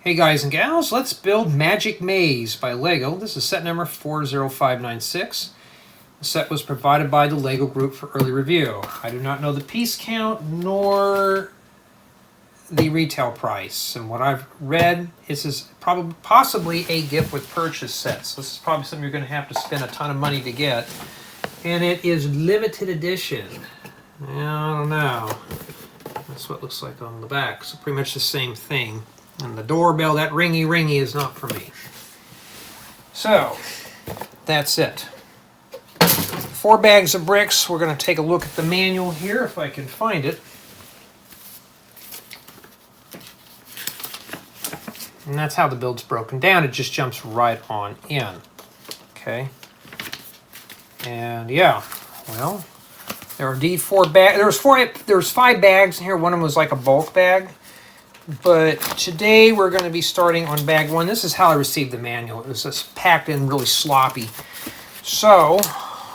Hey guys and gals, let's build Magic Maze by LEGO. This is set number 40596. The set was provided by the LEGO group for early review. I do not know the piece count nor the retail price. And what I've read, this is possibly a gift with purchase set. So this is probably something you're going to have to spend a ton of money to get. And it is limited edition. I don't know. That's what it looks like on the back. So pretty much the same thing. And the doorbell, that ringy is not for me. So, that's it. 4 bags of bricks. We're going to take a look at the manual here, if I can find it. And that's how the build's broken down. It just jumps right on in. Okay. And yeah, well, there are indeed 4 bags. There's 5 bags in here. One of them was like a bulk bag. But today we're going to be starting on bag 1. This is how I received the manual. It was just packed in really sloppy. So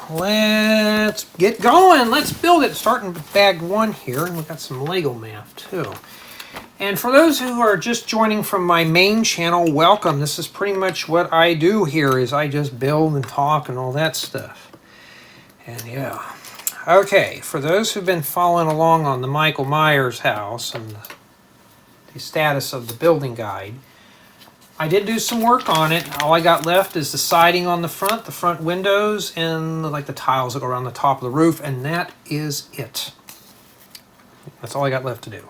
let's get going. Let's build it. Starting with bag 1 here. And we've got some Lego math too. And for those who are just joining from my main channel, welcome. This is pretty much what I do here, is I just build and talk and all that stuff. And yeah. Okay, for those who've been following along on the Michael Myers house and the status of the building guide, I did do some work on it. All I got left is the siding on the front windows, and like the tiles that go around the top of the roof, and that is it. That's all I got left to do.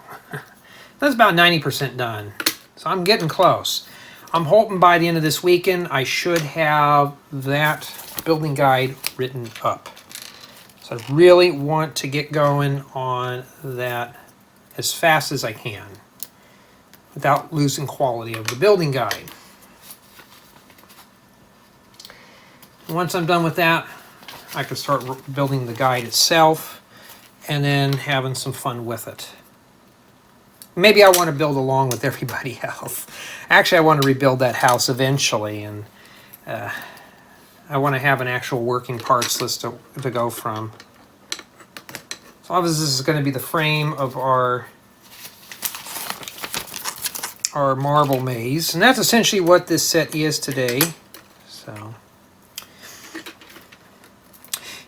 That's about 90% done. So I'm getting close. I'm hoping by the end of this weekend I should have that building guide written up. So I really want to get going on that as fast as I can, without losing quality of the building guide. Once I'm done with that, I can start building the guide itself and then having some fun with it. Maybe I want to build along with everybody else. Actually, I want to rebuild that house eventually, and I want to have an actual working parts list to go from. So obviously this is going to be the frame of our marble maze, and that's essentially what this set is today. So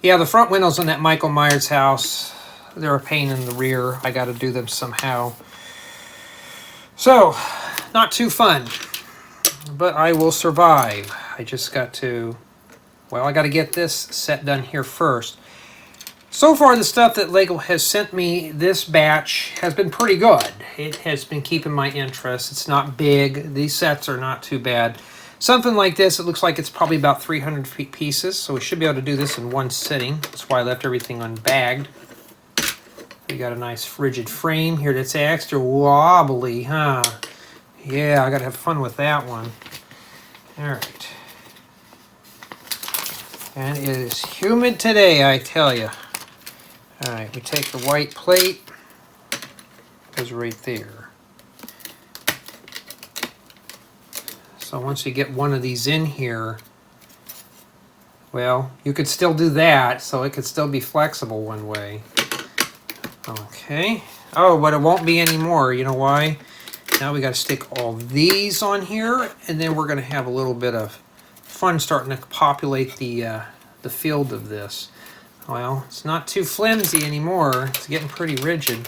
yeah, the front windows on that Michael Myers house, they're a pain in the rear. I got to do them somehow. So not too fun, but I will survive. I just got to, well, I got to get this set done here first. So far, the stuff that LEGO has sent me, this batch, has been pretty good. It has been keeping my interest. It's not big. These sets are not too bad. Something like this, it looks like it's probably about 300 pieces, so we should be able to do this in one sitting. That's why I left everything unbagged. We got a nice rigid frame here that's extra wobbly, huh? Yeah, I got to have fun with that one. All right. And it is humid today, I tell you. All right, we take the white plate, goes right there. So once you get one of these in here, well, you could still do that, so it could still be flexible one way. Okay. Oh, but it won't be anymore. You know why? Now we got to stick all these on here, and then we're going to have a little bit of fun starting to populate the field of this. Well, it's not too flimsy anymore. It's getting pretty rigid.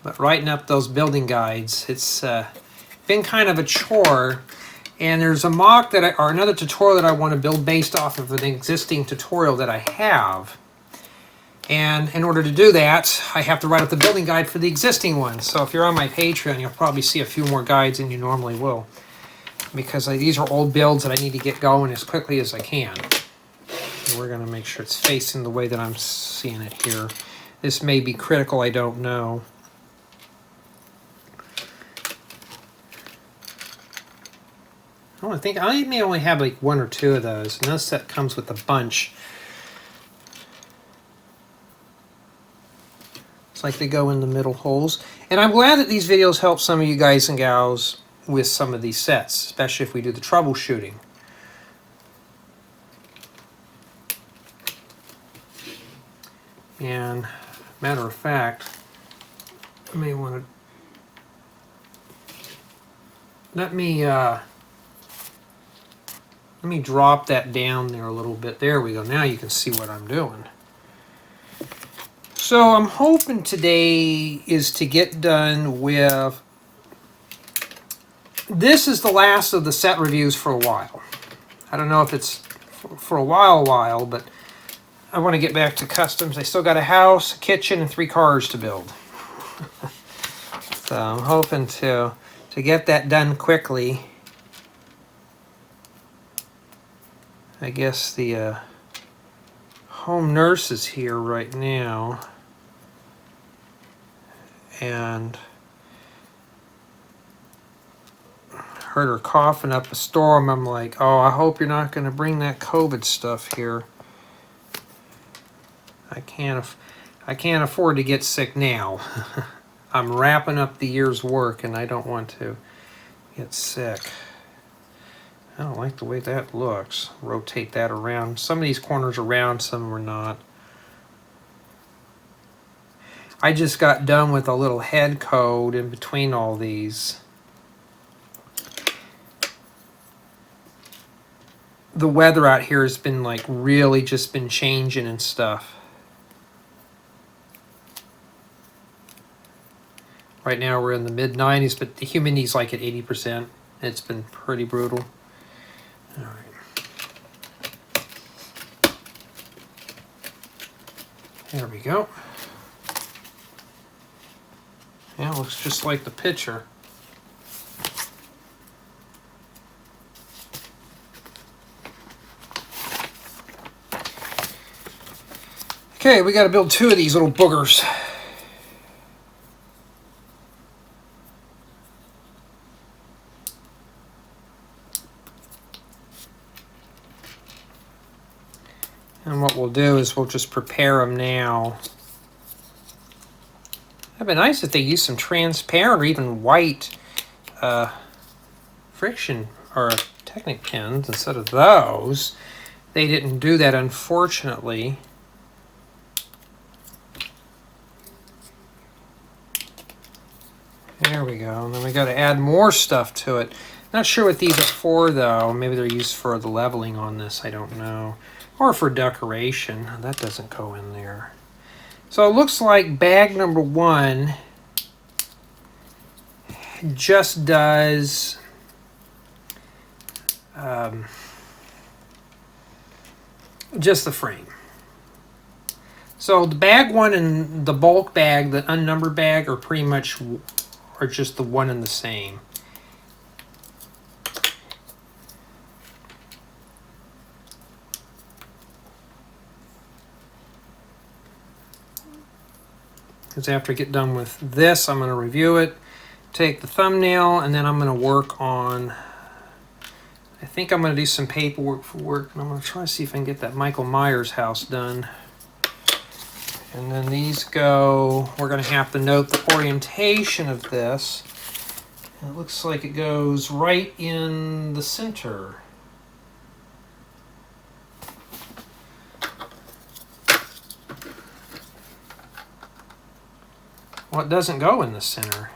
But writing up those building guides, it's been kind of a chore. And there's a mock or another tutorial that I want to build based off of an existing tutorial that I have. And in order to do that, I have to write up the building guide for the existing one. So if you're on my Patreon, you'll probably see a few more guides than you normally will, because these are old builds that I need to get going as quickly as I can. And we're going to make sure it's facing the way that I'm seeing it here. This may be critical, I don't know. I may only have like 1 or 2 of those, and this set comes with a bunch. It's like they go in the middle holes. And I'm glad that these videos help some of you guys and gals with some of these sets, especially if we do the troubleshooting. And done. Matter of fact, I may want to let me drop that down there a little bit. There we go. Now you can see what I'm doing. So I'm hoping today is to get done with, this is the last of the set reviews for a while. I don't know if it's for a while, but I want to get back to customs. I still got a house, a kitchen, and 3 cars to build. So I'm hoping to get that done quickly. I guess the home nurse is here right now. And heard her coughing up a storm. I'm like, oh, I hope you're not going to bring that COVID stuff here. I can't afford to get sick now. I'm wrapping up the year's work and I don't want to get sick. I don't like the way that looks. Rotate that around. Some of these corners are round, some are not. I just got done with a little head code in between all these. The weather out here has been like really just been changing and stuff. Right now we're in the mid-90s, but the humidity's like at 80%. It's been pretty brutal. All right. There we go. Yeah, it looks just like the picture. Okay, we got to build 2 of these little boogers. And what we'll do is we'll just prepare them now. It'd be nice if they used some transparent or even white friction or Technic pins instead of those. They didn't do that, unfortunately. There we go. And then we got to add more stuff to it. Not sure what these are for, though. Maybe they're used for the leveling on this. I don't know. Or for decoration. That doesn't go in there. So it looks like bag number 1 just does just the frame. So the bag 1 and the bulk bag, the unnumbered bag, are pretty much are just the one and the same. Because after I get done with this, I'm going to review it, take the thumbnail, and then I'm going to work on, I think I'm going to do some paperwork for work, and I'm going to try to see if I can get that Michael Myers house done. And then these go, we're going to have to note the orientation of this. And it looks like it goes right in the center. Well, it doesn't go in the center.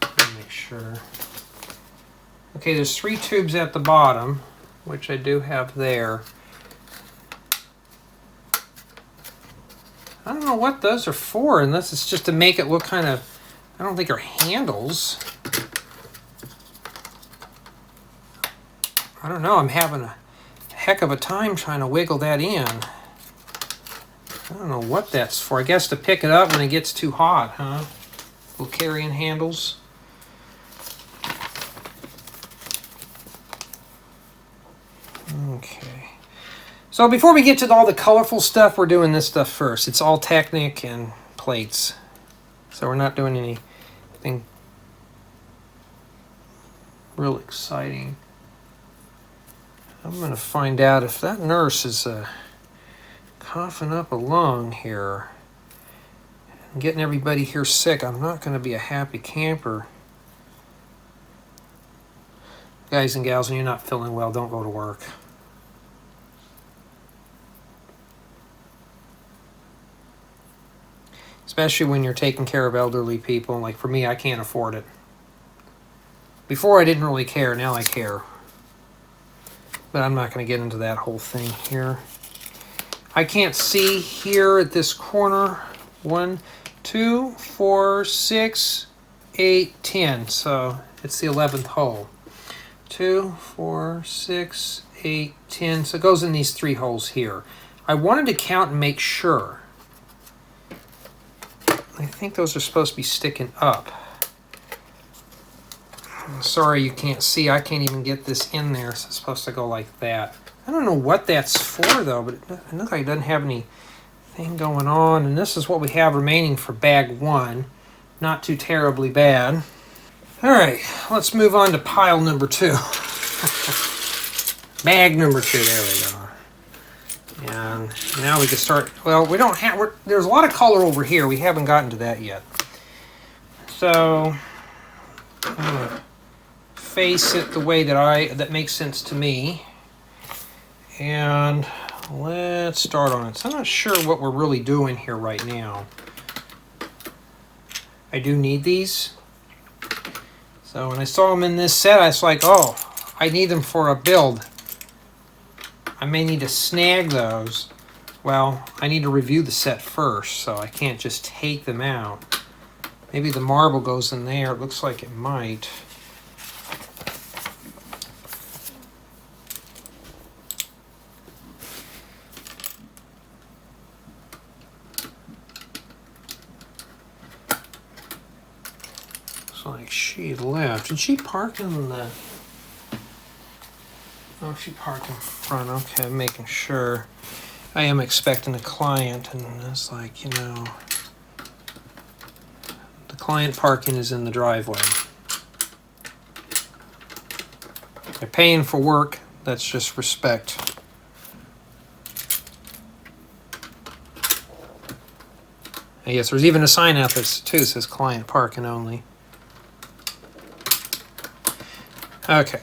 Let me make sure. Okay, there's 3 tubes at the bottom, which I do have there. I don't know what those are for, unless it's just to make it look kind of, I don't think they're handles. I don't know, I'm having a heck of a time trying to wiggle that in. I don't know what that's for. I guess to pick it up when it gets too hot, huh? Little carrying handles. Okay. So before we get to all the colorful stuff, we're doing this stuff first. It's all Technic and plates. So we're not doing anything real exciting. I'm going to find out if that nurse is coughing up a lung here and getting everybody here sick. I'm not going to be a happy camper. Guys and gals, when you're not feeling well, don't go to work. especially when you're taking care of elderly people. Like for me, I can't afford it. Before I didn't really care, now I care. But I'm not going to get into that whole thing here. I can't see here at this corner. 1, 2, 4, 6, 8, 10. So it's the 11th hole. 2, 4, 6, 8, 10. So it goes in these 3 holes here. I wanted to count and make sure. I think those are supposed to be sticking up. I'm sorry you can't see. I can't even get this in there. So it's supposed to go like that. I don't know what that's for though, but it looks like it doesn't have anything going on. And this is what we have remaining for bag 1. Not too terribly bad. All right, let's move on to pile number 2. Bag number 2, there we go. And now we can start, well, we don't have, there's a lot of color over here. We haven't gotten to that yet. So, I'm gonna face it the way that makes sense to me. And let's start on it. So I'm not sure what we're really doing here right now. I do need these. So when I saw them in this set, I was like, oh, I need them for a build. I may need to snag those. Well, I need to review the set first, so I can't just take them out. Maybe the marble goes in there. It looks like it might. Looks like she left. Did she park in the... Oh, she parked in front. Okay, I'm making sure. I am expecting a client, and it's like, you know, the client parking is in the driveway. They're paying for work. That's just respect. And yes, there's even a sign out there too that says client parking only. Okay.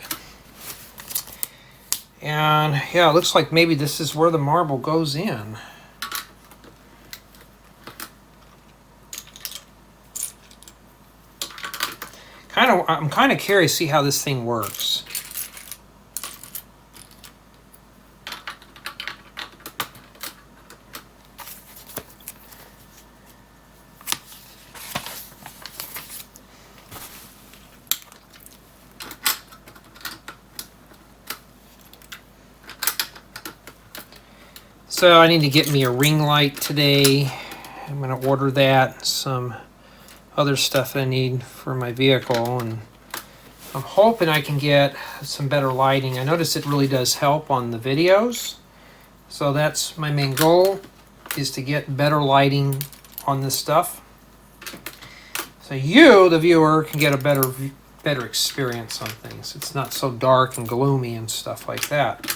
And yeah, it looks like maybe this is where the marble goes in. I'm kind of curious to see how this thing works. So I need to get me a ring light today. I'm going to order that. Some other stuff I need for my vehicle. And I'm hoping I can get some better lighting. I notice it really does help on the videos. So that's my main goal, is to get better lighting on this stuff. So you, the viewer, can get a better experience on things. It's not so dark and gloomy and stuff like that.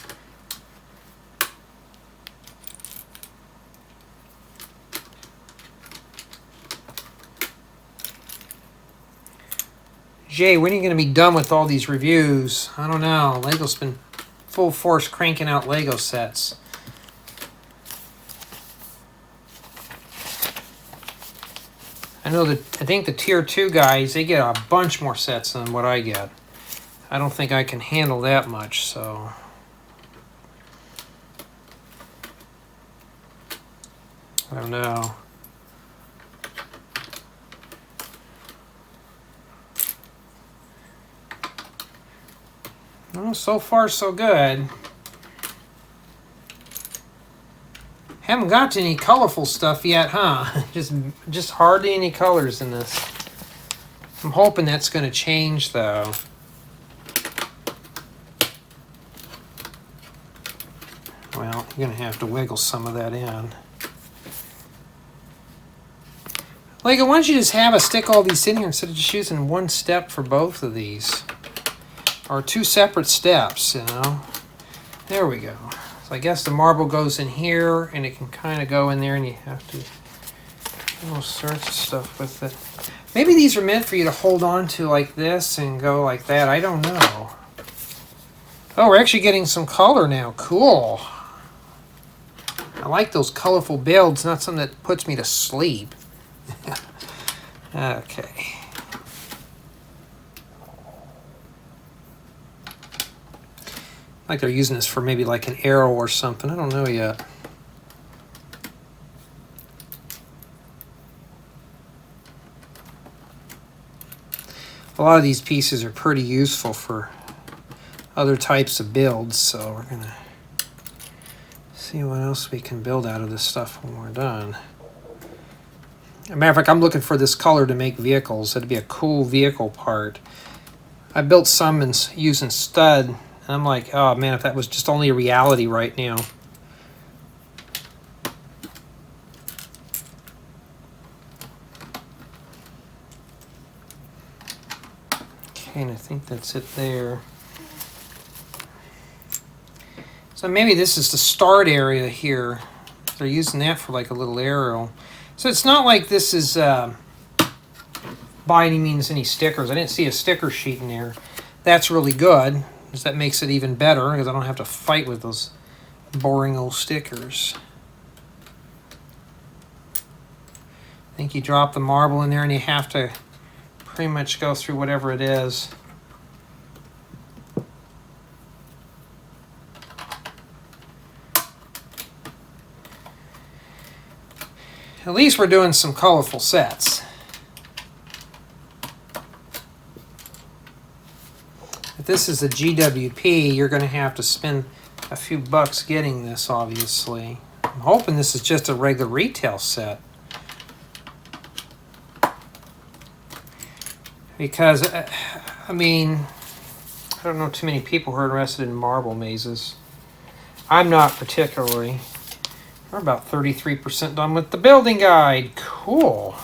Jay, when are you going to be done with all these reviews? I don't know. Lego's been full force cranking out Lego sets. I think the tier 2 guys, they get a bunch more sets than what I get. I don't think I can handle that much, so... I don't know. Well, so far so good. Haven't got to any colorful stuff yet, huh? just hardly any colors in this. I'm hoping that's going to change, though. Well, you're going to have to wiggle some of that in. Lego, why don't you just have us stick all these in here instead of just using one step for both of these? Or 2 separate steps, you know? There we go. So I guess the marble goes in here, and it can kind of go in there, and you have to do all sorts of stuff with it. Maybe these are meant for you to hold on to like this and go like that. I don't know. Oh, we're actually getting some color now. Cool. I like those colorful builds. Not something that puts me to sleep. Okay. Like they're using this for maybe like an arrow or something. I don't know yet. A lot of these pieces are pretty useful for other types of builds, so we're gonna see what else we can build out of this stuff when we're done. As a matter of fact, I'm looking for this color to make vehicles. That'd be a cool vehicle part. I built some using stud, and I'm like, oh man, if that was just only a reality right now. Okay, and I think that's it there. So maybe this is the start area here. They're using that for like a little aerial. So it's not like this is by any means any stickers. I didn't see a sticker sheet in there. That's really good, because that makes it even better, because I don't have to fight with those boring old stickers. I think you drop the marble in there and you have to pretty much go through whatever it is. At least we're doing some colorful sets. If this is a GWP, you're going to have to spend a few bucks getting this, obviously. I'm hoping this is just a regular retail set. Because, I mean, I don't know too many people who are interested in marble mazes. I'm not particularly. We're about 33% done with the building guide. Cool.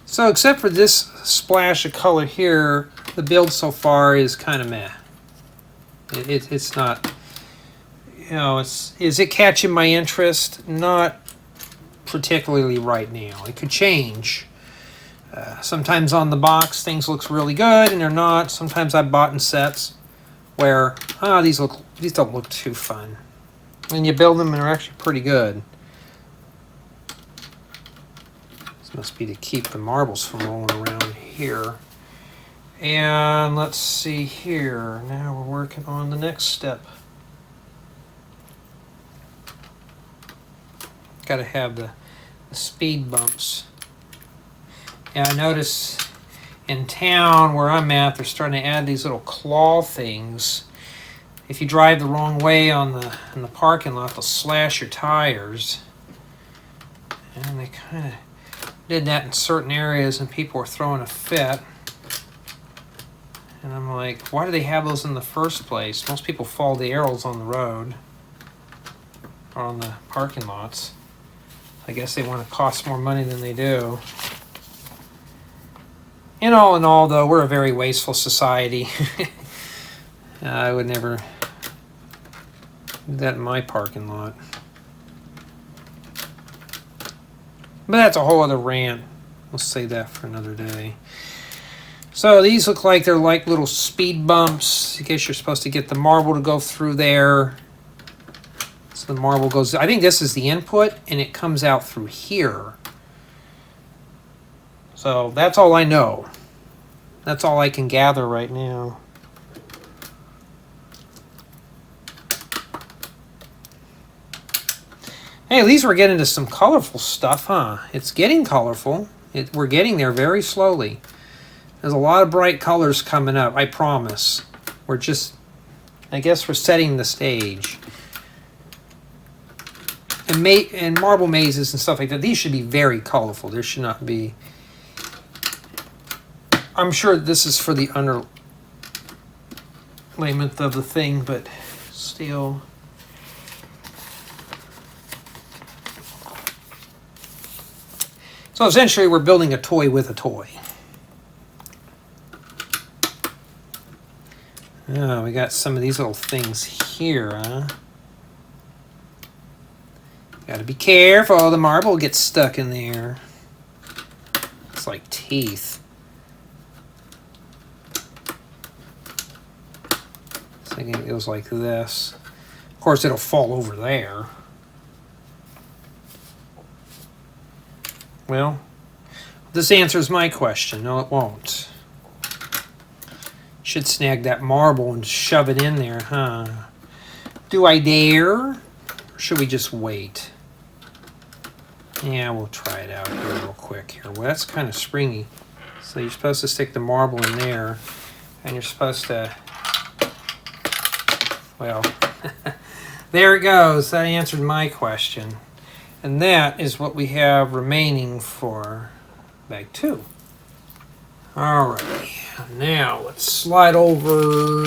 So except for this splash of color here, the build so far is kind of meh. It's not, you know, is it catching my interest? Not particularly right now. It could change. Sometimes on the box things looks really good and they're not. Sometimes I've bought in sets where these don't look too fun. And you build them and they're actually pretty good. This must be to keep the marbles from rolling around here. And let's see here. Now we're working on the next step. Got to have the speed bumps. Yeah, I notice in town where I'm at, they're starting to add these little claw things. If you drive the wrong way in the parking lot, they'll slash your tires. And they kind of did that in certain areas, and people were throwing a fit. And I'm like, why do they have those in the first place? Most people follow the arrows on the road or on the parking lots. I guess they want to cost more money than they do. In all, though, we're a very wasteful society. I would never do that in my parking lot. But that's a whole other rant. We'll save that for another day. So these look like they're like little speed bumps. I guess you're supposed to get the marble to go through there. So the marble goes, I think this is the input, and it comes out through here. So that's all I know. That's all I can gather right now. Hey, at least we're getting to some colorful stuff, huh? It's getting colorful. We're getting there very slowly. There's a lot of bright colors coming up, I promise. I guess we're setting the stage. And marble mazes and stuff like that, these should be very colorful. There should not be... I'm sure this is for the underlayment of the thing, but still... So essentially, we're building a toy with a toy. Oh, we got some of these little things here, huh? Gotta be careful, the marble gets stuck in there. It's like teeth. So I think it goes like this. Of course, it'll fall over there. Well, this answers my question. No, it won't. Should snag that marble and shove it in there, huh? Do I dare? Or should we just wait? Yeah, we'll try it out here real quick here. Well, that's kind of springy. So you're supposed to stick the marble in there, and you're supposed to, well, there it goes. That answered my question. And that is what we have remaining for bag 2. Alright, now let's slide over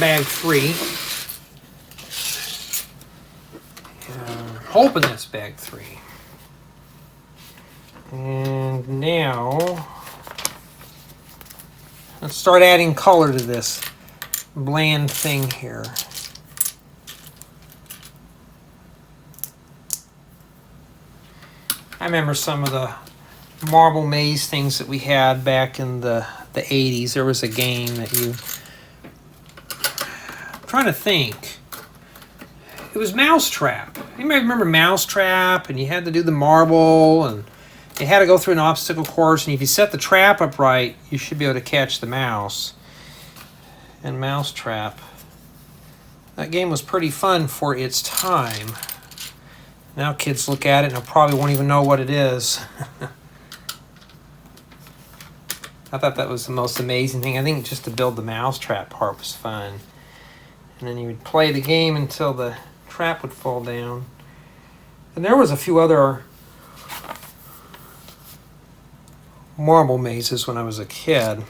bag 3. Open this bag 3. And now, let's start adding color to this bland thing here. I remember some of the marble maze things that we had back in the 80s. There was a game that I'm trying to think. It was Mousetrap. Anybody remember Mousetrap? And you had to do the marble, and you had to go through an obstacle course, and if you set the trap up right, you should be able to catch the mouse. And Mousetrap. That game was pretty fun for its time. Now kids look at it and probably won't even know what it is. I thought that was the most amazing thing. I think just to build the mousetrap part was fun. And then you would play the game until the trap would fall down. And there was a few other marble mazes when I was a kid.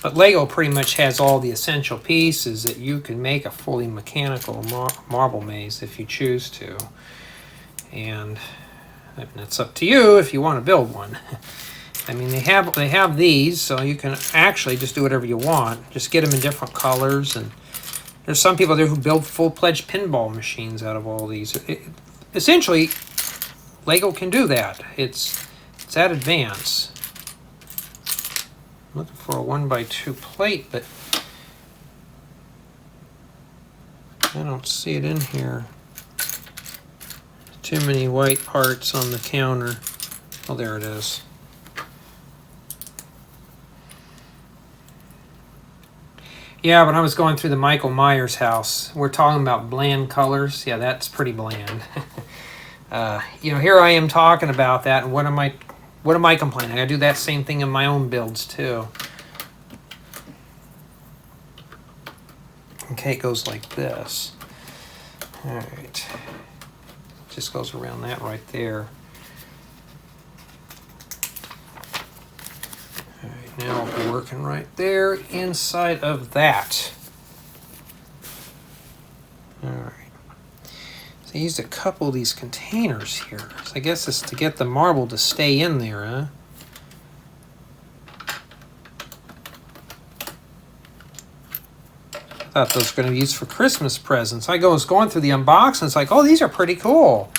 But Lego pretty much has all the essential pieces that you can make a fully mechanical marble maze if you choose to. And it's up to you if you want to build one. I mean, they have these, so you can actually just do whatever you want. Just get them in different colors. And there's some people there who build full-fledged pinball machines out of all these. Essentially, Lego can do that. It's that advanced. I'm looking for a 1x2 plate, but I don't see it in here. Too many white parts on the counter. Oh, there it is. Yeah, when I was going through the Michael Myers house, we're talking about bland colors. Yeah, that's pretty bland. Here I am talking about that, and what am I complaining? I do that same thing in my own builds too. Okay, it goes like this. All right. Just goes around that right there. All right, now I'll be working right there inside of that. All right. So I used a couple of these containers here. So I guess it's to get the marble to stay in there, huh? I thought those were going to be used for Christmas presents. I was going through the unboxing. It's like, oh, these are pretty cool.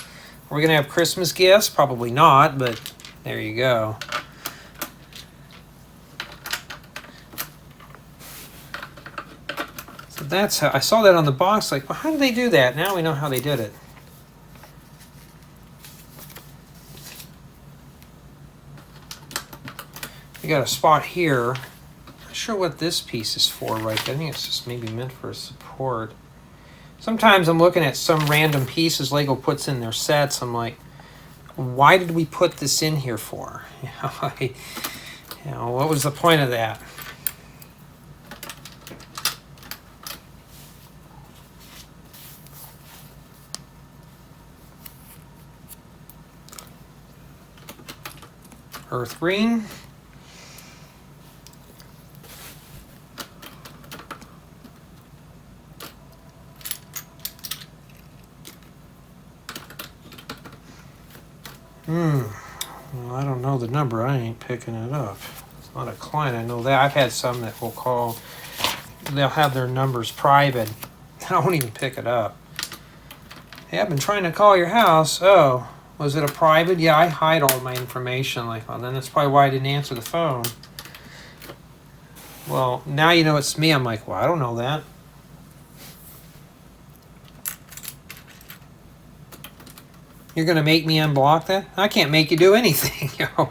Are we going to have Christmas gifts? Probably not, but there you go. So that's how I saw that on the box. Like, well, how did they do that? Now we know how they did it. You got a spot here. Not sure what this piece is for right there. I think it's just maybe meant for support. Sometimes I'm looking at some random pieces Lego puts in their sets. I'm like, why did we put this in here for? What was the point of that? Earth green. Well, I don't know the number. I ain't picking it up. It's not a client. I know that. I've had some that will call. They'll have their numbers private. I won't even pick it up. Hey, I've been trying to call your house. Oh, was it a private? Yeah, I hide all my information. Like, well, then that's probably why I didn't answer the phone. Well, now you know it's me. I'm like, well, I don't know that. You're going to make me unblock that? I can't make you do anything, you know.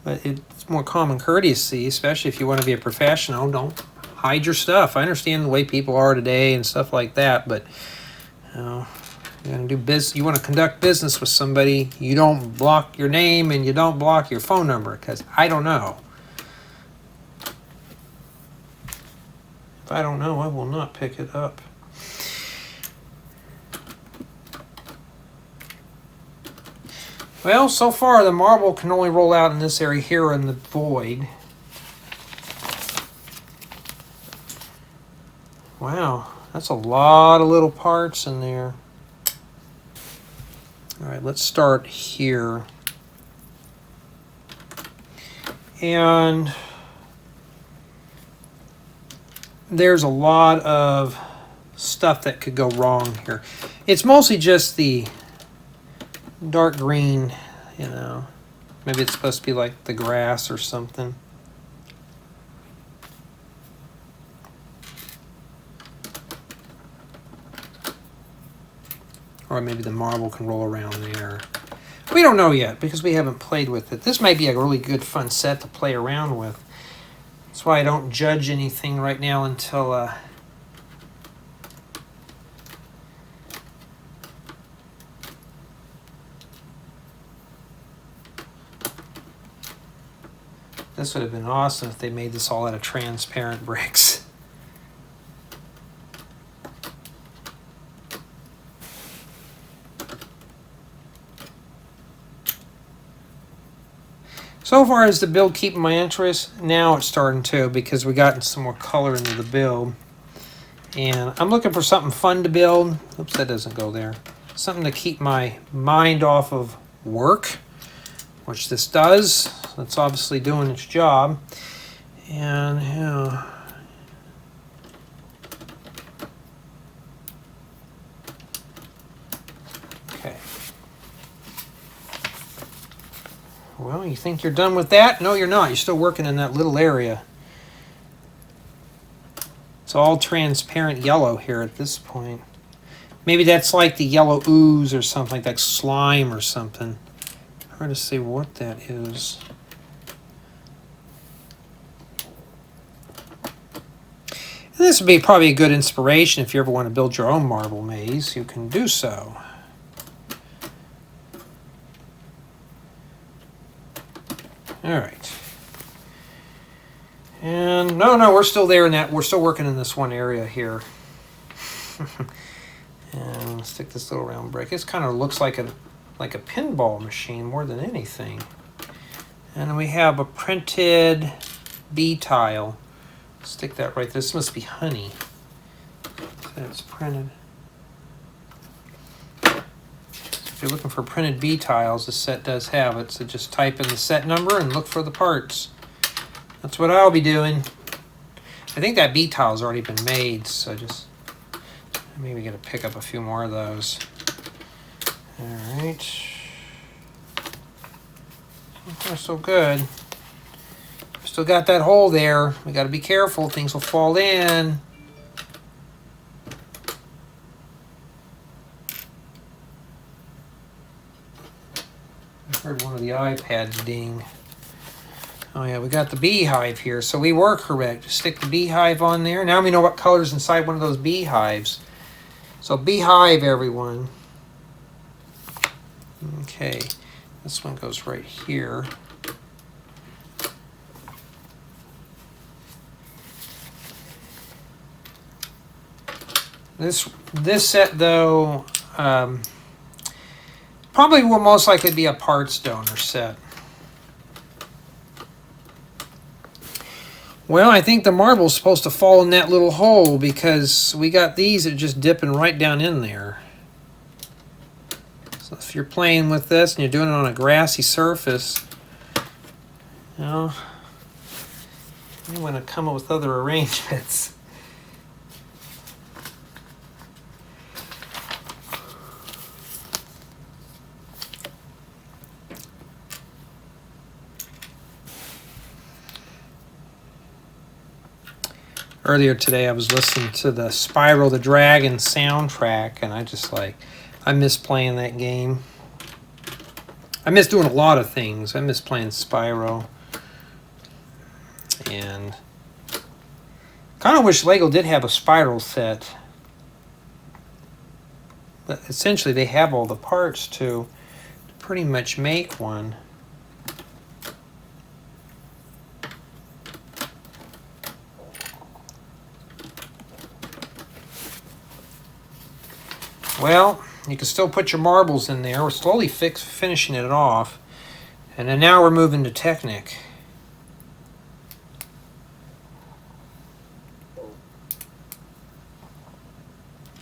But it's more common courtesy, especially if you want to be a professional. Don't hide your stuff. I understand the way people are today and stuff like that, but you know, you're going to do business. You want to conduct business with somebody. You don't block your name and you don't block your phone number, because I don't know. If I don't know, I will not pick it up. Well, so far the marble can only roll out in this area here in the void. Wow, that's a lot of little parts in there. All right, let's start here. And there's a lot of stuff that could go wrong here. It's mostly just the dark green, you know. Maybe it's supposed to be like the grass or something. Or maybe the marble can roll around there. We don't know yet because we haven't played with it. This might be a really good fun set to play around with. That's why I don't judge anything right now until this would have been awesome if they made this all out of transparent bricks. So far as the build keeping my interest, now it's starting to, because we got some more color into the build. And I'm looking for something fun to build. Oops, that doesn't go there. Something to keep my mind off of work, which this does. It's obviously doing its job. And yeah. Okay. Well, you think you're done with that? No, you're not. You're still working in that little area. It's all transparent yellow here at this point. Maybe that's like the yellow ooze or something, like that slime or something. Hard to say what that is. And this would be probably a good inspiration if you ever want to build your own marble maze. You can do so. All right. And no, we're still there in that. We're still working in this one area here. And let's stick this little round brick. This kind of looks like a pinball machine more than anything. And we have a printed bee tile. Stick that right there. This must be honey. That's printed. If you're looking for printed bee tiles, the set does have it. So just type in the set number and look for the parts. That's what I'll be doing. I think that bee tile's already been made, so just maybe gotta pick up a few more of those. All right. So far, so good. Still got that hole there. We gotta be careful. Things will fall in. I heard one of the iPads ding. Oh yeah, we got the beehive here, so we were correct. Just stick the beehive on there. Now we know what color's inside one of those beehives. So beehive, everyone. Okay, this one goes right here. This set though, probably will most likely be a parts donor set. Well, I think the marble's supposed to fall in that little hole because we got these that are just dipping right down in there. So if you're playing with this and you're doing it on a grassy surface, you know, you want to come up with other arrangements. Earlier today I was listening to the Spyro the Dragon soundtrack, and I miss playing that game. I miss doing a lot of things. I miss playing Spyro. And kind of wish Lego did have a Spyro set. But essentially they have all the parts to pretty much make one. Well, you can still put your marbles in there. We're slowly finishing it off. And then now we're moving to Technic.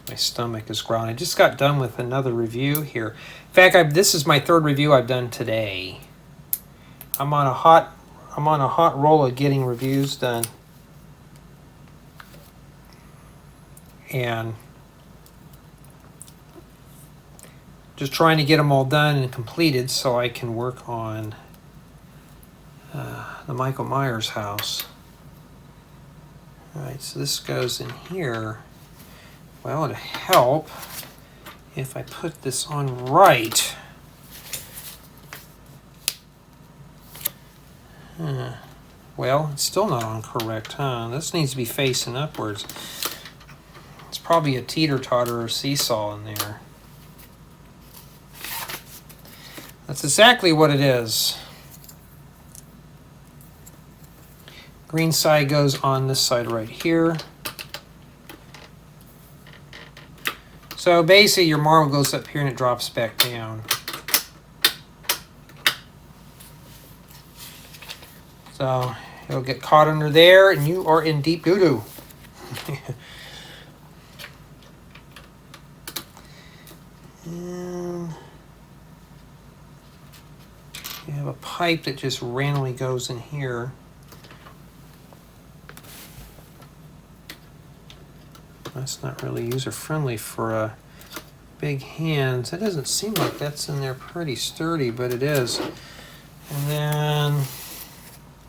My stomach is growling. I just got done with another review here. In fact, this is my third review I've done today. I'm on a hot roll of getting reviews done. And just trying to get them all done and completed so I can work on the Michael Myers house. All right, so this goes in here. Well, it'd help if I put this on right. Well, it's still not on correct, huh? This needs to be facing upwards. It's probably a teeter-totter or seesaw in there. That's exactly what it is. Green side goes on this side right here. So basically your marble goes up here and it drops back down. So it'll get caught under there and you are in deep doo-doo. And you have a pipe that just randomly goes in here. That's not really user-friendly for big hands. It doesn't seem like that's in there pretty sturdy, but it is. And then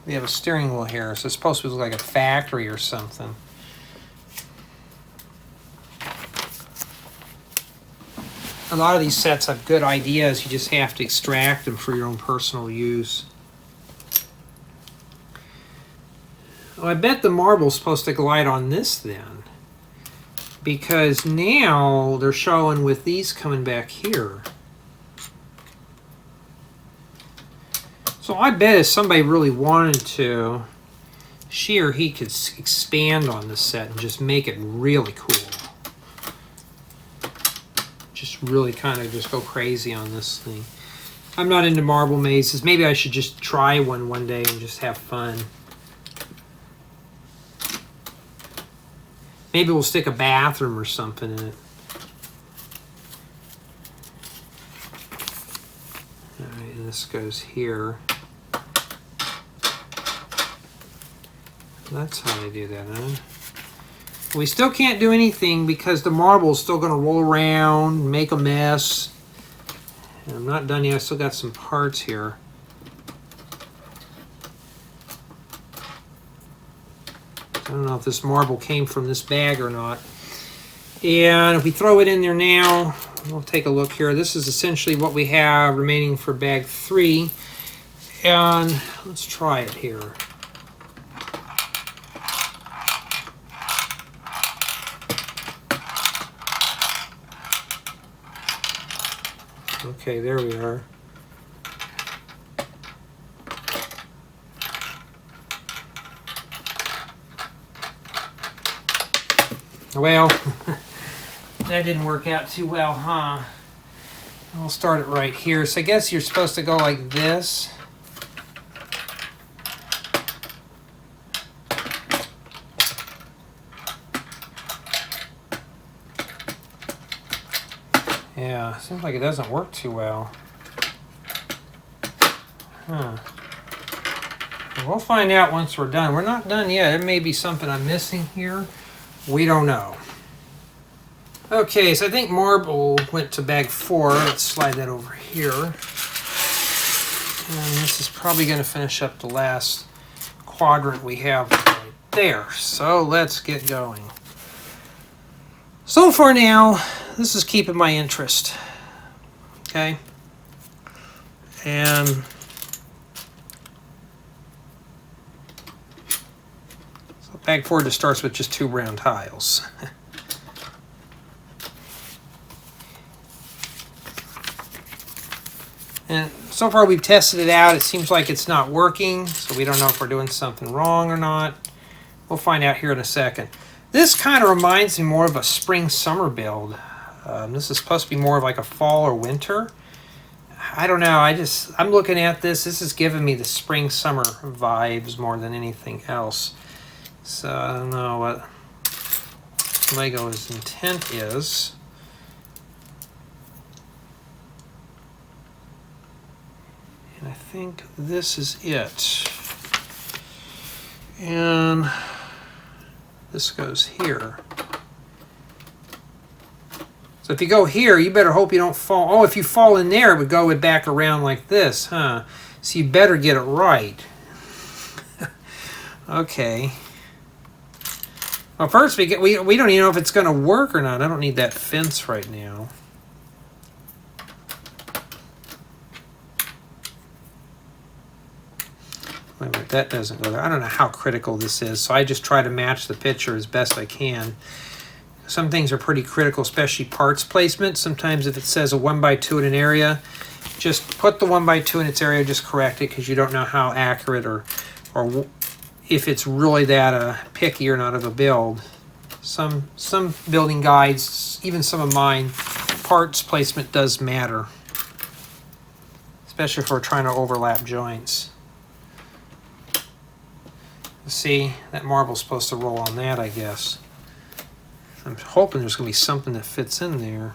we have a steering wheel here, so it's supposed to look like a factory or something. A lot of these sets have good ideas. You just have to extract them for your own personal use. Well, I bet the marble's supposed to glide on this then, because now they're showing with these coming back here. So I bet if somebody really wanted to, she or he could expand on this set and just make it really cool. Just really kind of just go crazy on this thing. I'm not into marble mazes. Maybe I should just try one day and just have fun. Maybe we'll stick a bathroom or something in it. All right, and this goes here. That's how they do that, huh? We still can't do anything because the marble is still going to roll around, make a mess. And I'm not done yet. I still got some parts here. I don't know if this marble came from this bag or not. And if we throw it in there now, we'll take a look here. This is essentially what we have remaining for bag 3. And let's try it here. Okay, there we are. Well, that didn't work out too well, huh? I'll start it right here. So I guess you're supposed to go like this. Yeah, seems like it doesn't work too well. Huh. We'll find out once we're done. We're not done yet. It may be something I'm missing here. We don't know. Okay, so I think marble went to bag 4. Let's slide that over here. And this is probably going to finish up the last quadrant we have right There, so let's get going. So far now, this is keeping my interest. Okay. And so bag 4 just starts with just 2 round tiles. And so far we've tested it out. It seems like it's not working, so we don't know if we're doing something wrong or not. We'll find out here in a second. This kind of reminds me more of a spring-summer build. This is supposed to be more of like a fall or winter. I don't know. I'm looking at this. This is giving me the spring-summer vibes more than anything else. So I don't know what Lego's intent is. And I think this is it. And this goes here. So if you go here, you better hope you don't fall. Oh, if you fall in there, it would go back around like this, huh? So you better get it right. Okay. Well, first we don't even know if it's going to work or not. I don't need that fence right now. Wait a minute, that doesn't go there. I don't know how critical this is, so I just try to match the picture as best I can. Some things are pretty critical, especially parts placement. Sometimes if it says a 1x2 in an area, just put the 1x2 in its area, just correct it, because you don't know how accurate or if it's really that picky or not of a build. Some building guides, even some of mine, parts placement does matter, especially if we're trying to overlap joints. See, that marble's supposed to roll on that, I guess. I'm hoping there's going to be something that fits in there.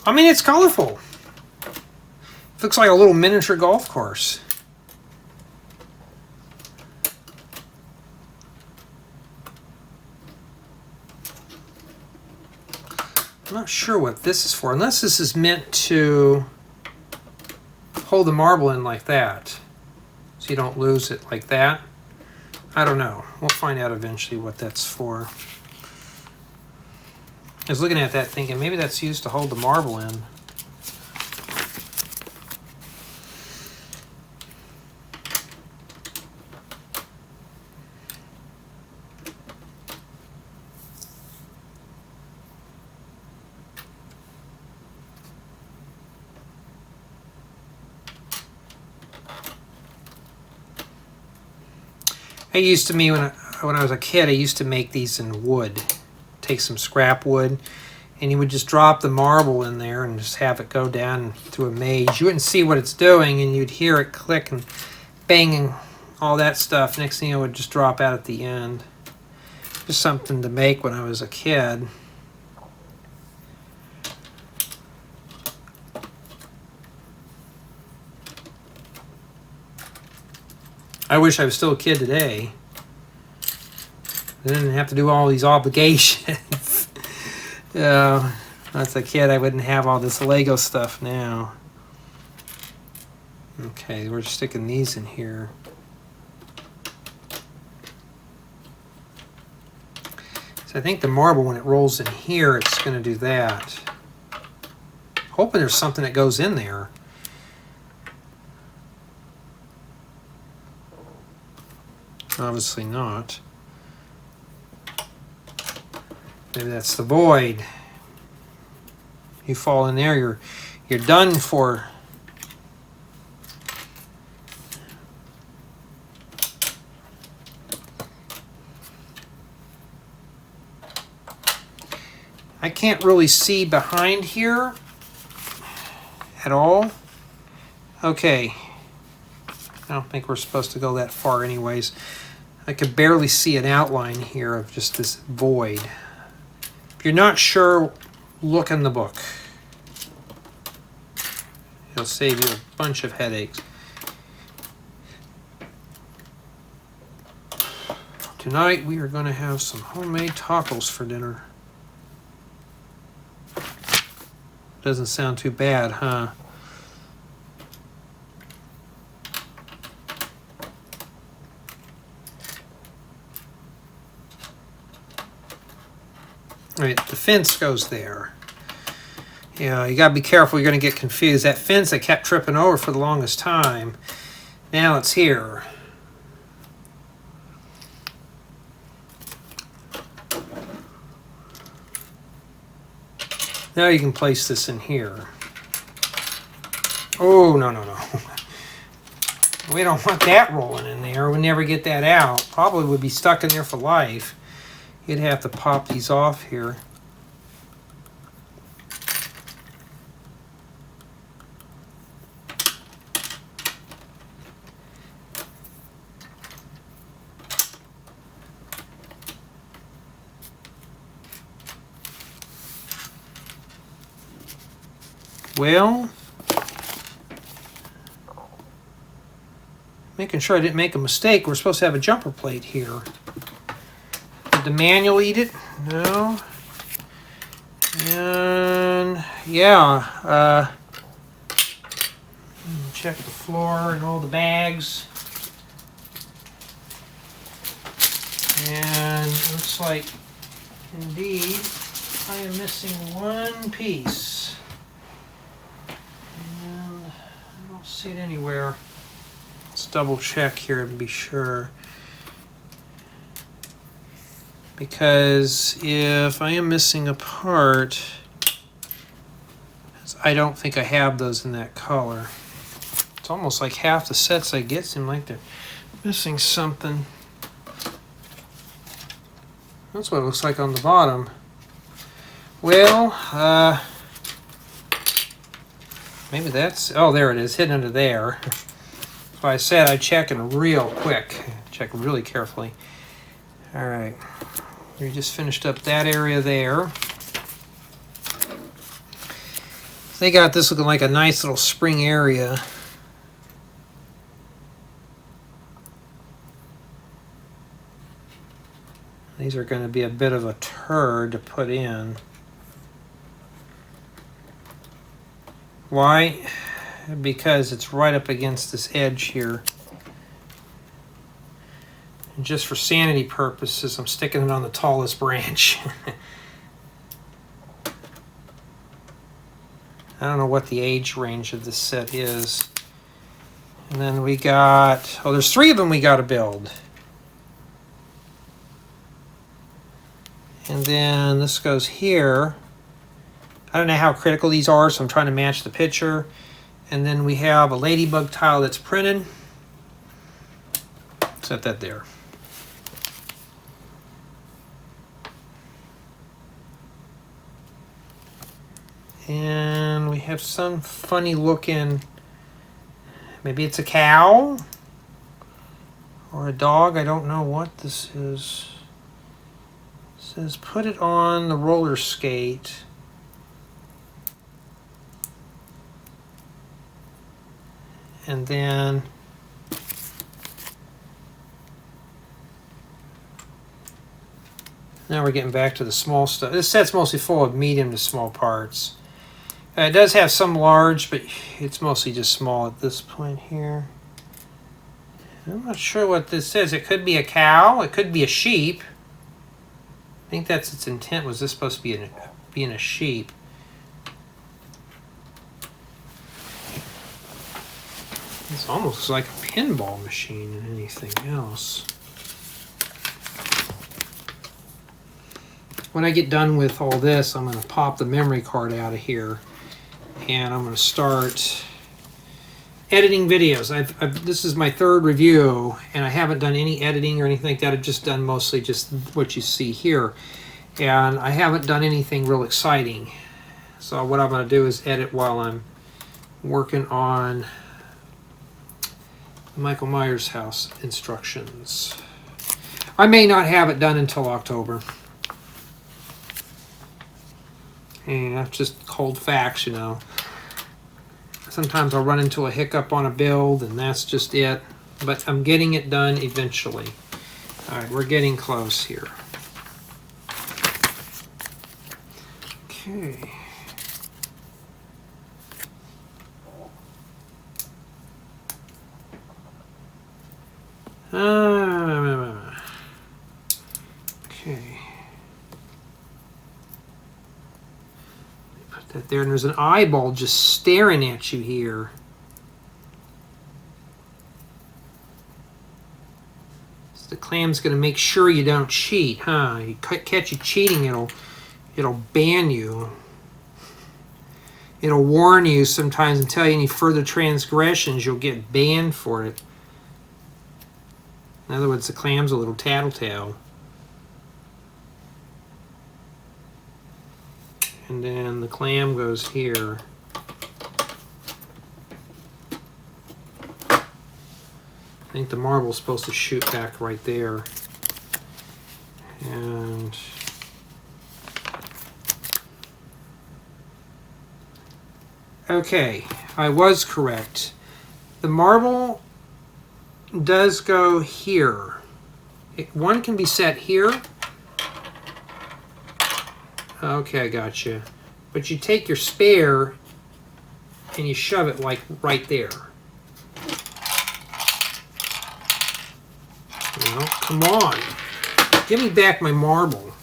I mean, it's colorful. It looks like a little miniature golf course. I'm not sure what this is for, unless this is meant to hold the marble in like that, so you don't lose it like that. I don't know. We'll find out eventually what that's for. I was looking at that thinking maybe that's used to hold the marble in. I used to, when I was a kid, I used to make these in wood. Take some scrap wood, and you would just drop the marble in there and just have it go down through a maze. You wouldn't see what it's doing, and you'd hear it click and bang and all that stuff. Next thing it would just drop out at the end. Just something to make when I was a kid. I wish I was still a kid today. I didn't have to do all these obligations. As a kid, I wouldn't have all this Lego stuff now. Okay, we're sticking these in here. So I think the marble, when it rolls in here, it's going to do that. Hoping there's something that goes in there. Obviously not. Maybe that's the void. You fall in there, you're done for. I can't really see behind here at all. Okay. I don't think we're supposed to go that far anyways. I could barely see an outline here of just this void. If you're not sure, look in the book. It'll save you a bunch of headaches. Tonight we are going to have some homemade tacos for dinner. Doesn't sound too bad, huh? All right, the fence goes there. Yeah, you gotta be careful, you're gonna get confused. That fence I kept tripping over for the longest time. Now it's here. Now you can place this in here. Oh, no, no, no. We don't want that rolling in there. We'll never get that out. Probably would be stuck in there for life. You'd have to pop these off here. Well, making sure I didn't make a mistake. We're supposed to have a jumper plate here. Did the manual eat it? No. And yeah, check the floor and all the bags. And it looks like, indeed, I am missing one piece. I don't see it anywhere. Let's double check here to be sure. Because if I am missing a part, I don't think I have those in that color. It's almost like half the sets I get seem like they're missing something. That's what it looks like on the bottom. Well, maybe that's, oh, there it is, hidden under there. So I said I'd check in real quick, check really carefully. All right, we just finished up that area there. They got this looking like a nice little spring area. These are going to be a bit of a turd to put in. Why? Because it's right up against this edge here. And just for sanity purposes, I'm sticking it on the tallest branch. I don't know what the age range of this set is. And then we got, oh, there's 3 of them we got to build. And then this goes here. I don't know how critical these are, so I'm trying to match the picture. And then we have a ladybug tile that's printed. Set that there. And we have some funny looking, maybe it's a cow or a dog. I don't know what this is. It says put it on the roller skate. And then now we're getting back to the small stuff. This set's mostly full of medium to small parts. It does have some large, but it's mostly just small at this point here. I'm not sure what this is. It could be a cow. It could be a sheep. I think that's its intent. Was this supposed to be being a sheep? It's almost like a pinball machine than anything else. When I get done with all this, I'm going to pop the memory card out of here. And I'm going to start editing videos. This is my 3rd review, and I haven't done any editing or anything like that. I've just done mostly just what you see here. And I haven't done anything real exciting. So what I'm going to do is edit while I'm working on Michael Myers house instructions. I may not have it done until October. And that's just cold facts, you know. Sometimes I'll run into a hiccup on a build, and that's just it. But I'm getting it done eventually. All right, we're getting close here. Okay. Okay. Put that there, and there's an eyeball just staring at you here. So the clam's going to make sure you don't cheat, huh? You catch you cheating, it'll ban you. It'll warn you sometimes and tell you any further transgressions, you'll get banned for it. In other words, the clam's a little tattletale. And then the clam goes here. I think the marble's supposed to shoot back right there. And okay, I was correct. The marble does go here. One can be set here. Okay, I got you. But you take your spare and you shove it like right there. Well, come on. Give me back my marble.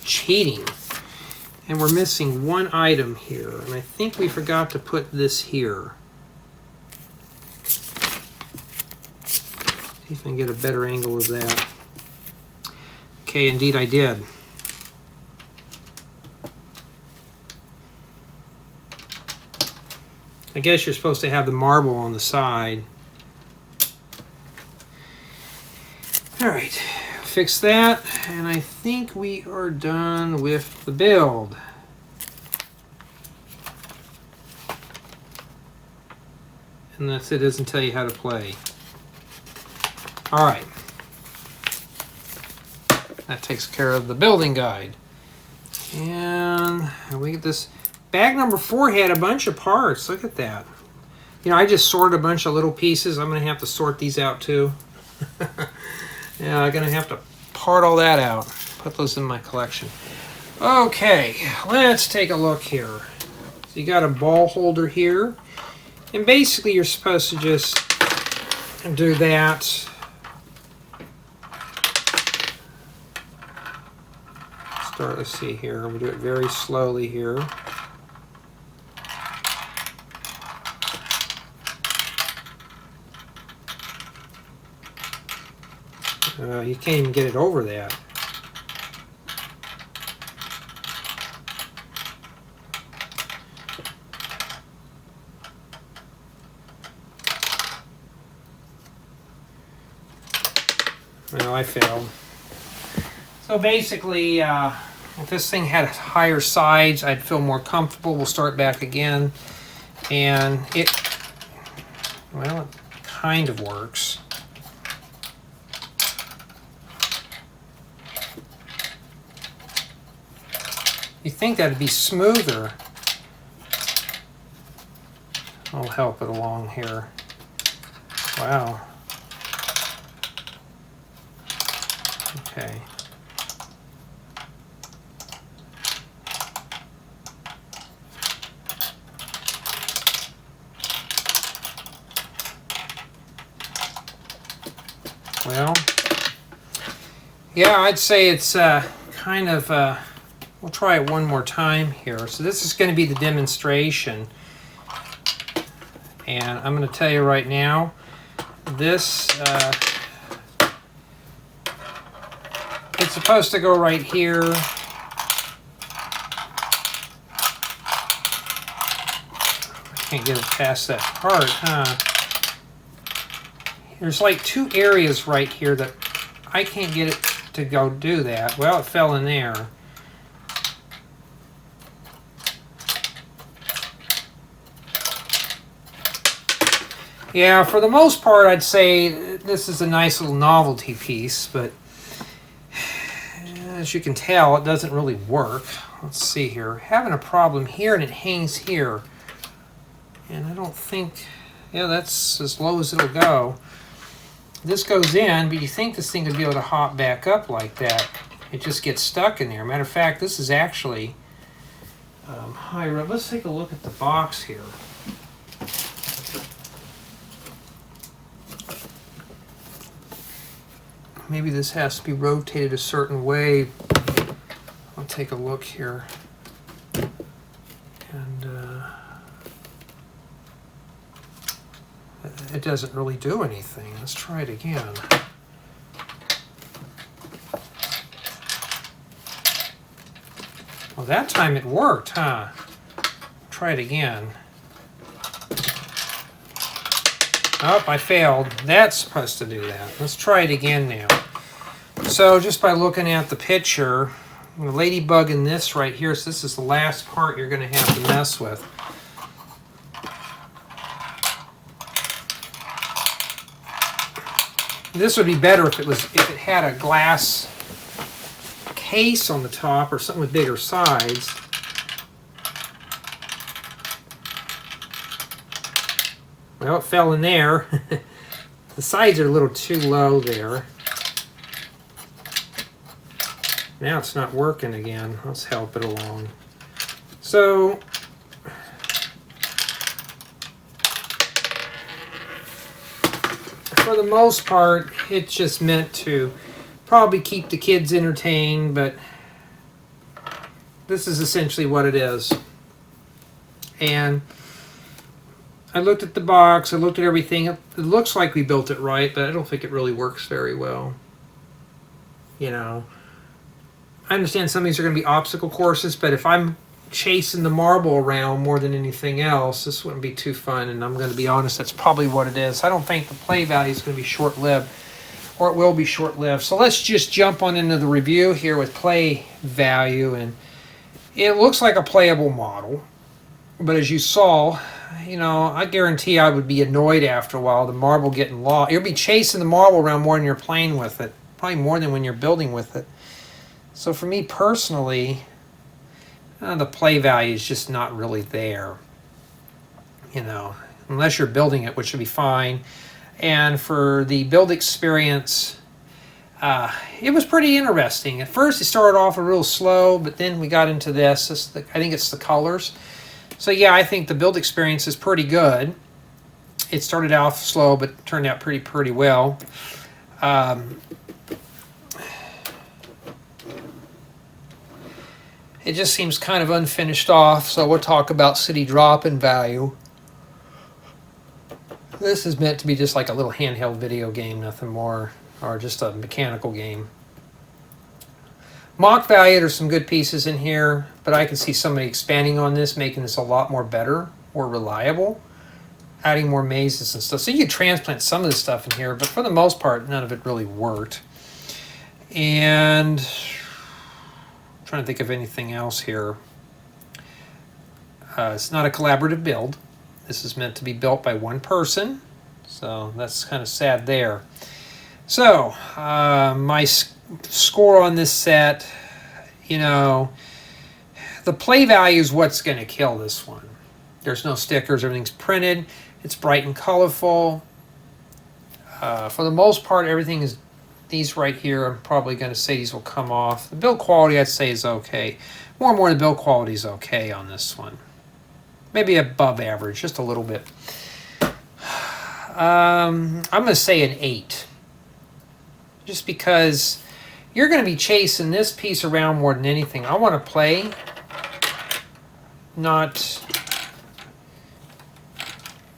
Cheating. And we're missing one item here. And I think we forgot to put this here. See if I can get a better angle of that. Okay, indeed I did. I guess you're supposed to have the marble on the side. All right, fix that, and I think we are done with the build. And that's it, doesn't tell you how to play. All right. That takes care of the building guide. And we get this. Bag number 4 had a bunch of parts. Look at that. You know, I just sorted a bunch of little pieces. I'm going to have to sort these out too. Yeah, I'm going to have to part all that out. Put those in my collection. Okay, let's take a look here. So you got a ball holder here. And basically you're supposed to just do that. Let's see here. We do it very slowly here. You can't even get it over that. Well, I failed. So basically, if this thing had higher sides, I'd feel more comfortable. We'll start back again. And it, well, it kind of works. You'd think that'd be smoother. I'll help it along here. Wow. Okay. Well, yeah, I'd say it's kind of, we'll try it one more time here. So this is going to be the demonstration. And I'm going to tell you right now, this, it's supposed to go right here. I can't get it past that part, huh? There's like 2 areas right here that I can't get it to go do that. Well, it fell in there. Yeah, for the most part, I'd say this is a nice little novelty piece, but as you can tell, it doesn't really work. Let's see here. Having a problem here, and it hangs here. And I don't think, yeah, that's as low as it'll go. This goes in, but you think this thing would be able to hop back up like that. It just gets stuck in there. Matter of fact, this is actually higher up. Let's take a look at the box here. Maybe this has to be rotated a certain way. I'll take a look here. And it doesn't really do anything. Let's try it again. Well, that time it worked, huh? Try it again. Oh, I failed. That's supposed to do that. Let's try it again now. So just by looking at the picture, the ladybug in this right here, so this is the last part you're going to have to mess with. This would be better if it had a glass case on the top or something with bigger sides. Well, it fell in there. The sides are a little too low there. Now it's not working again. Let's help it along. So, for the most part, it's just meant to probably keep the kids entertained, but this is essentially what it is. And I looked at the box, I looked at everything. It looks like we built it right, but I don't think it really works very well. You know, I understand some of these are going to be obstacle courses, but if I'm chasing the marble around more than anything else, this wouldn't be too fun, and I'm going to be honest, that's probably what it is. I don't think the play value is going to be short-lived, or it will be short-lived. So let's just jump on into the review here with play value, and it looks like a playable model, but as you saw, you know, I guarantee I would be annoyed after a while, the marble getting lost. You'll be chasing the marble around more than you're playing with it, probably more than when you're building with it. So for me personally, the play value is just not really there, you know, unless you're building it, which would be fine. And for the build experience, it was pretty interesting. At first it started off a real slow, but then we got into this. I think it's the colors. So yeah, I think the build experience is pretty good. It started off slow, but turned out pretty well. It just seems kind of unfinished off, so we'll talk about city drop-in value. This is meant to be just like a little handheld video game, nothing more, or just a mechanical game. Mock value, there's some good pieces in here, but I can see somebody expanding on this, making this a lot more better, more reliable, adding more mazes and stuff. So you could transplant some of this stuff in here, but for the most part, none of it really worked. And I'm trying to think of anything else here. It's not a collaborative build. This is meant to be built by one person, so that's kind of sad there. So, my score on this set, you know, the play value is what's going to kill this one. There's no stickers, everything's printed, it's bright and colorful. For the most part, everything is, these right here, I'm probably going to say these will come off. The build quality, I'd say, is okay. More and more, the build quality is okay on this one. Maybe above average, just a little bit. I'm going to say an 8. Just because you're going to be chasing this piece around more than anything. I want to play, not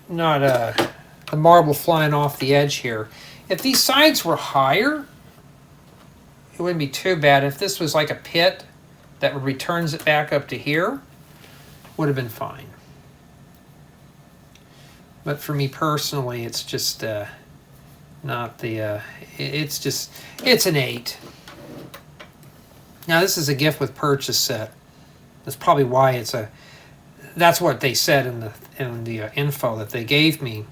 the marble flying off the edge here. If these sides were higher, it wouldn't be too bad. If this was like a pit that returns it back up to here, would have been fine. But for me personally, it's just not the, it's an 8. Now this is a gift with purchase set. That's probably why it's a, that's what they said in the info that they gave me.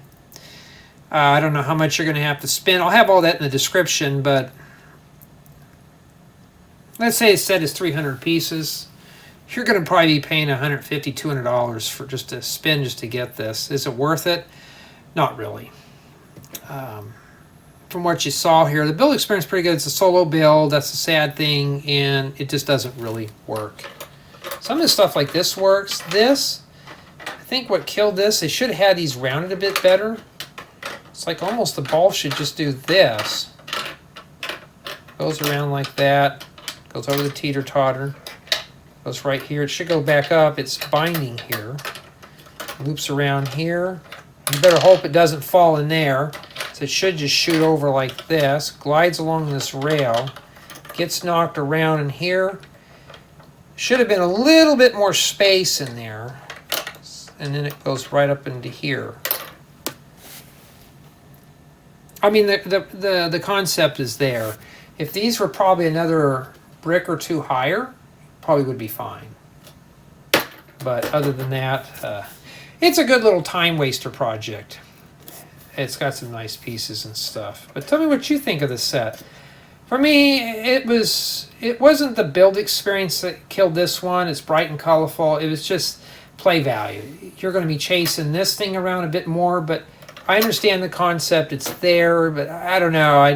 I don't know how much you're going to have to spend. I'll have all that in the description, but let's say the set is 300 pieces. You're going to probably be paying $150, $200 for just to spend just to get this. Is it worth it? Not really. from what you saw here, the build experience is pretty good. It's a solo build. That's the sad thing, and it just doesn't really work. Some of the stuff like this works. This, I think what killed this, they should have had these rounded a bit better. It's like almost the ball should just do this. Goes around like that. Goes over the teeter-totter. Goes right here. It should go back up. It's binding here. Loops around here. You better hope it doesn't fall in there. So it should just shoot over like this. Glides along this rail. Gets knocked around in here. Should have been a little bit more space in there. And then it goes right up into here. I mean, the concept is there. If these were probably another brick or two higher, probably would be fine. But other than that, it's a good little time waster project. It's got some nice pieces and stuff. But tell me what you think of the set. For me, it wasn't the build experience that killed this one. It's bright and colorful. It was just play value. You're going to be chasing this thing around a bit more, but I understand the concept. It's there, but I don't know. I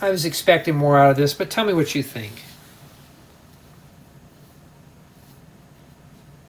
was expecting more out of this, but tell me what you think.